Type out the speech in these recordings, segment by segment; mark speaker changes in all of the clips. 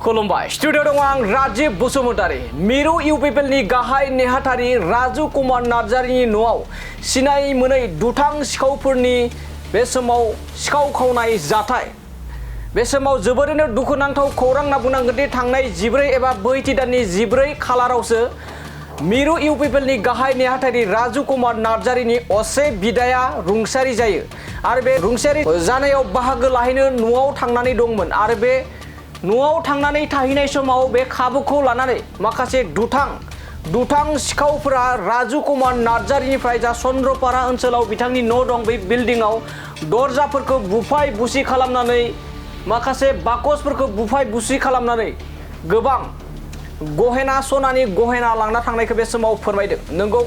Speaker 1: खुलुमबाय स्टुडियो दं आं राजीव बसुमतारी मिरु इउपिपिएलनि गाहाय नेहाथारि राजु कुमार नार्जारिनि न'आव सिनाय मोनै दुथां सिखावफोरनि बे समाव सिखाव खावनाय जाथाय बे समाव जोबोरैनो दुखुनांथाव खौरां होनना बुंनांगोन दि थांनाय 14 एबा बैथि दाननि 14 खालारावसो मिरु इउपिपिएलनि गाहाय नेहाथारि राजु कुमार नार्जारिनि असे बिदाया रुंसारि जायो आरो बे रुंसारि जानायाव बाहागो लाहैनो न'आव थांनानै दंमोन आरो बे न'आव थांनानै थाहैनाय समाव बे खाबुखौ लानानै माखासे दुथां सिखावफोरा राजु कुमार नार्जारिनिफ्राय जा चन्द्रपारा ओनसोलाव बिथांनि न' दं बै बिल्डिंआव दरजाफोरखौ बुफाय बुसि खालामनानै माखासे बाकसफोरखौ बुफाय बुसि खालामनानै गोबां गहेना सनानि गहेना लांना थांनायखौ बे समाव फोरमायदों। नंगौ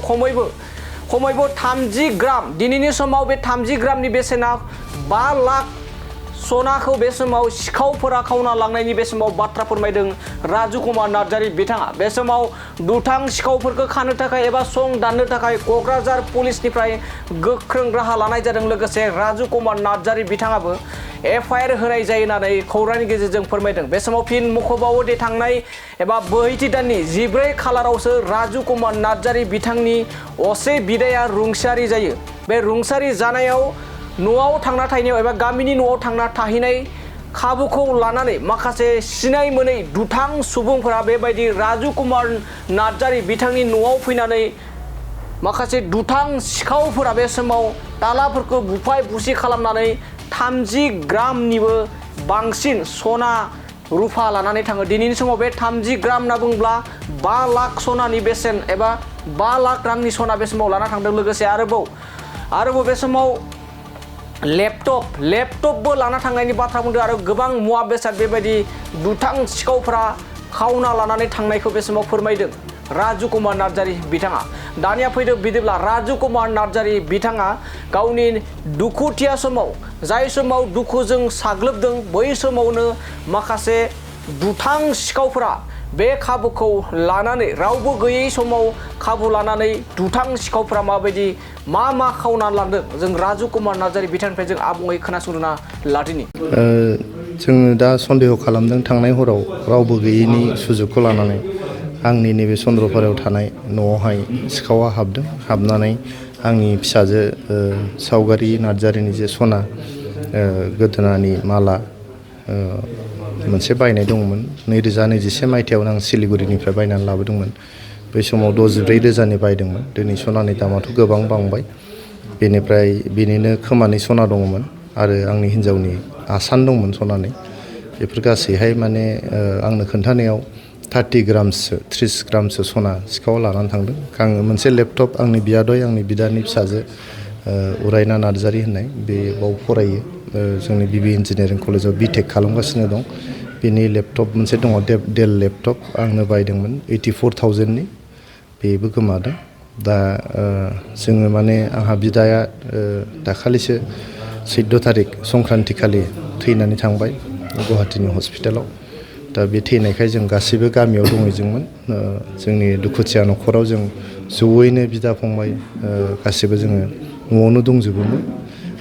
Speaker 1: खमैबो 30 ग्राम दिनैनि समाव बे 30 ग्रामनि बेसेना 5 लाख सनाखौ बे समाव सिखावफोरा खावना लांनायनि बे समाव बाथ्रा फोरमायदों राजु कुमार नार्जारि बिथाङा। बे समाव दुथां सिखावफोरखौ खानो थाखाय एबा सं दाननो थाखाय क'क्राझार पुलिसनिफ्राय गोख्रों राहा लानाय जादों। लोगोसे राजु कुमार नार्जारि बिथाङाबो एफआइआर होनाय जायो होननानै खौरांनि गेजेरजों फोरमायदों। बे समाव फिन मख'बावो दि थांनाय एबा बैथि दाननि 14 खालारावसो राजु कुमार नार्जारि बिथांनि असे बिदाया रुंसारि जायो। बे रुंसारि जानायाव न'आव थांना थाहैनायाव एबा गामिनि न'आव थांना थाहैनाय खाबुखौ लानानै माखासे सिनाय मोनै दुथां सुबुंफोरा बेबायदि राजु कुमार नार्जारि बिथांनि न'आव फैनानै माखासे दुथां सिखावफोरा बे समाव तालाफोरखौ बुफाय बुसि खालामनानै 30 ग्रामनिबो बांसिन सना रुफा लानानै थाङो। दिनैनि समाव बे 30 ग्राम होनना बुङोब्ला 5 लाख सनानि बेसेन एबा 5 लाख रांनि सना बे समाव लाना थांदों। लोगोसे आरोबाव बे समाव लेपटपबो लाना थांनायनि बाथ्रा बुंदों आरो गोबां मुवा बेसाद बेबायदि दुथां सिखावफोरा खावना लानानै थांनायखौ बे समाव फोरमायदों राजु कुमार नार्जारि बिथाङा। दानिया फैदो बिदिब्ला राजु कुमार नार्जारि बिथाङा गावनि दुखुथिया समाव जाय समाव दुखुजों साग्लोबदों बै समावनो माखासे दुथां सिखावफोरा बे खाबुखौ लानानै रावबो गैयै समाव खाबु लानानै दुथां सिखावफोरा माबायदि मा खावना लांदों जों राजु कुमार नार्जारि बिथांनिफ्राय जों आबुङै खोनासंना लादिनि।
Speaker 2: जोङो दा सन्देह खालामदों थांनाय हराव रावबो गैयैनि सुजुगखौ लानानै आंनि नैबे चन्द्रपारायाव थानाय न'आवहाय सिखावा हाबनानै आंनि फिसाजो सावगारि नार्जारिनि जे सना गोदोनानि माला मोनसे बायनाय दंमोन 2021 मायथाइयावनो आं सिलिगुरिनिफ्राय बायनानै लाबोदोंमोन। बै समाव 64 रोजानि बायदोंमोन। दिनै सनानि दामाथ' गोबां बांबाय। बेनिफ्राय बेनिनो खोमानि सना दङमोन आरो आंनि हिन्जावनि आसान दंमोन सनानि। बेफोर गासैहाय माने आंनो खोन्थानायाव 30 ग्रामसो सना सिखावा लानानै थांदों। आङो मोनसे लेपटप आंनि बियादै आंनि बिदानि फिसाजो उरायना नार्जारि होननाय बे बाव फरायो जोंनि बिबि इन्जिनियारिं कलेजाव बिटेक खालामगासिनो दं। बेनि लेपटप मोनसे दङ डेल लेपटप आंनो बायदोंमोन 84,000नि बेबो गोमादों। दा जोङो माने आंहा बिदाया दाखालिसो 14 थारिख संक्रान्ति खालि थैनानै थांबाय गुवाहाटीनि हस्पिटालाव। दा बे थैनायखाय जों गासैबो गामियाव दंहैजोंमोन। जोंनि दुखुथिया न'खराव जों जयैनो बिदा फंबाय गासैबो जोङो न'आवनो दंजोबोमोन।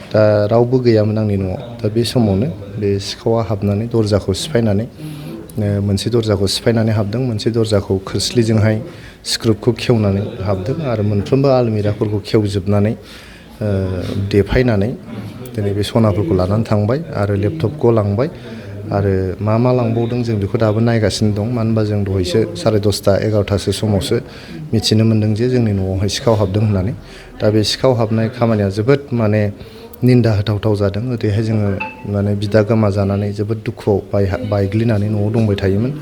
Speaker 2: दा रावबो गैयामोन आंनि न'आव। दा बे समावनो बे सिखावा हाबनानै दरजाखौ सिफायनानै मोनसे दरजाखौ सिफायनानै हाबदों, मोनसे दरजाखौ खोरस्लिजोंहाय स्क्रुपखौ खेवनानै हाबदों आरो मोनफ्रोमबो आलमिराफोरखौ खेवजोबनानै देफायनानै दिनै बे सनाफोरखौ लानानै थांबाय आरो लेपटपखौ लांबाय आरो मा लांबावदों जों बेखौ दाबो नायगासिनो दं। मानो होनबा जों दहायसो 10:30 11थासो समावसो मिथिनो मोन्दों जे जोंनि न'आवहाय सिखाव हाबदों होननानै। दा बे सिखाव हाबनाय खामानिया जोबोद माने निन्दा होथावथाव जादों। ओरैहाय जोङो माने बिदा गोमाजानानै जोबोद दुखुआव बायग्लिनानै न'आव दंबाय थायोमोन।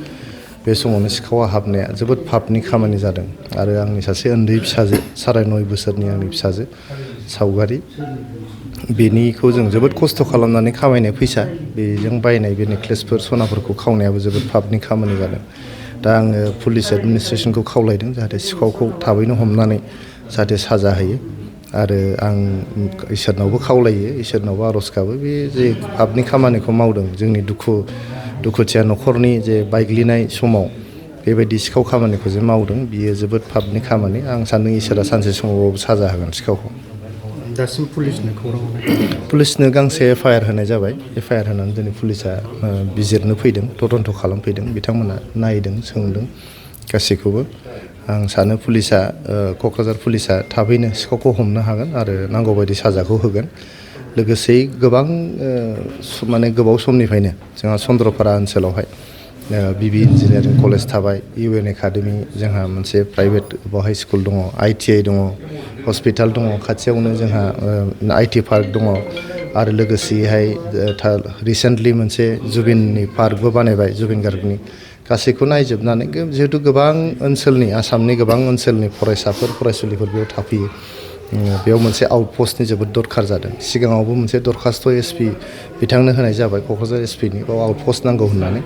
Speaker 2: बे समावनो सिखावा हाबनाया जोबोद पापनि खामानि जादों आरो आंनि सासे उन्दै फिसाजो 9.5 बोसोरनि आंनि फिसाजो सावगारि बेनिखौ जों जोबोद खस्थ' खालामनानै खामायनाय फैसा बेजों बायनाय बे नेक्लेसफोर सनाफोरखौ खावनायाबो जोबोद पापनि खामानि जादों। दा आङो पुलिस एडमिनिस्ट्रेसनखौ खावलायदों जाहाथे सिखावखौ थाबैनो हमनानै जाहाथे साजा होयो आरो आं इसोरनावबो खावलायो, इसोरनावबो आर'ज गाबो बे जे पापनि खामानिखौ मावदों जोंनि दुखुथिया न'खरनि जे बायग्लिनाय समाव बेबायदि सिखाव खामानिखौ जे मावदों बियो जोबोद पापनि खामानि। आं सान्दों इसोरा सानसे समावबाबो साजा होगोन सिखावखौ।
Speaker 3: दासिम पुलिसनो खौरां हरनाय
Speaker 2: पुलिसनो गांसे एफआइआर होनाय जाबाय। एफआइआर होनानै दिनै पुलिसा बिजिरनो फैदों, तदन्त खालामफैदों। बिथांमोना नायदों, सोंदों गासैखौबो। आं सानो पुलिसा क'क्राझार पुलिसा थाबैनो सिखावखौ हमनो हागोन आरो नांगौबायदि साजाखौ होगोन। लोगोसे गोबां माने गोबाव समनिफ्रायनो जोंहा चन्द्रपारा ओनसोलावहाय बिबि इन्जिनियारिं कलेज थाबाय, इउएन एकाडेमि, जोंहा मोनसे प्राइभेट बहाय स्कुल दङ, ITI दङ, हस्पिटाल दङ, खाथियावनो जोंहा IT पार्क दङ आरो लोगोसेहाय रिसेन्टलि मोनसे जुबिननि पार्कबो बानायबाय, जुबिन गार्गनि। गासैखौ नायजोबनानै जिहेतु गोबां ओनसोलनि, आसामनि गोबां ओनसोलनि फरायसाफोर फरायसुलिफोर बेयाव थाफैयो। बेयाव मोनसे आउटपस्टनि जोबोद दरखार जादों। सिगाङावबो मोनसे दरखास्त SP बिथांनो होनाय जाबाय, क'क्राझार SPनि बाव आउटपस्ट नांगौ होननानै।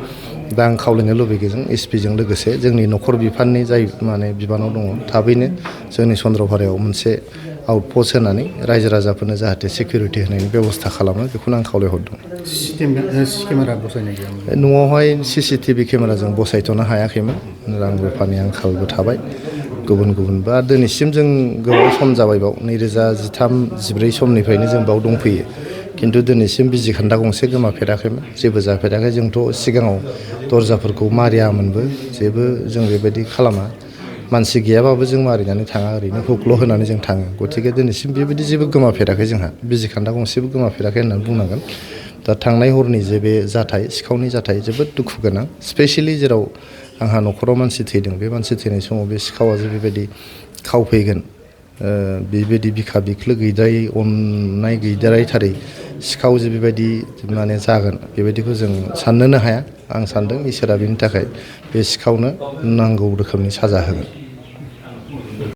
Speaker 2: दा आं खावलायनो लुबैदों SPजों लोगोसे जोंनि न'खर बिफाननि जाय माने बिबानाव दङ, थाबैनो जोंनि चन्द्रपारायाव मोनसे आउटपस्ट होनानै रायजो राजाफोरनो जाहाथे सिकिउरिटि होनायनि बेब'स्था खालामो, बेखौनो आं खावलायहरदों।
Speaker 3: CCTV केमेरा बसायनाय गैयामोन?
Speaker 2: न'आवहाय CCTV केमेरा जों बसायथ'नो हायाखैमोन, रां रुफानि आंखालबो थाबाय गुबुन गुबुनबो। आरो दिनैसिम जों गोबाव सम जाबाय बाव 2013-14 समनिफ्रायनो जों बाव दंफैयो, खिन्थु दिनैसिम बिजि खोन्दा गंसे गोमाफेराखैमोन, जेबो जाफेराखै। जोंथ' सिगाङाव दरजाफोरखौ मारियामोनबो, जेबो जों बेबायदि खालामा। मानसि गैयाबाबो जों मारिनानै थाङा, ओरैनो हुकल' होनानै जों थाङो। गतिके दिनैसिम बेबायदि जेबो गोमाफेराखै जोंहा, बिजि खोन्दा गंसेबो गोमाफेराखै होननानै बुंनांगोन। दा थांनाय हरनि जे बे जाथाय, सिखावनि जाथाय, जोबोद दुखु गोनां। स्पेसियेलि जेराव आंहा न'खराव मानसि थैदों, बे मानसि थैनाय समाव बे सिखावा जे बेबायदि खावफैगोन, बेबायदि बिखा बिख्लो गैद्रायै, अननाय गैद्रायथारै सिखाव जे बेबायदि माने जागोन, बेबायदिखौ जों साननोनो हाया। आं सानदों इसोरा बेनि थाखाय बे सिखावनो नांगौ रोखोमनि साजा होगोन।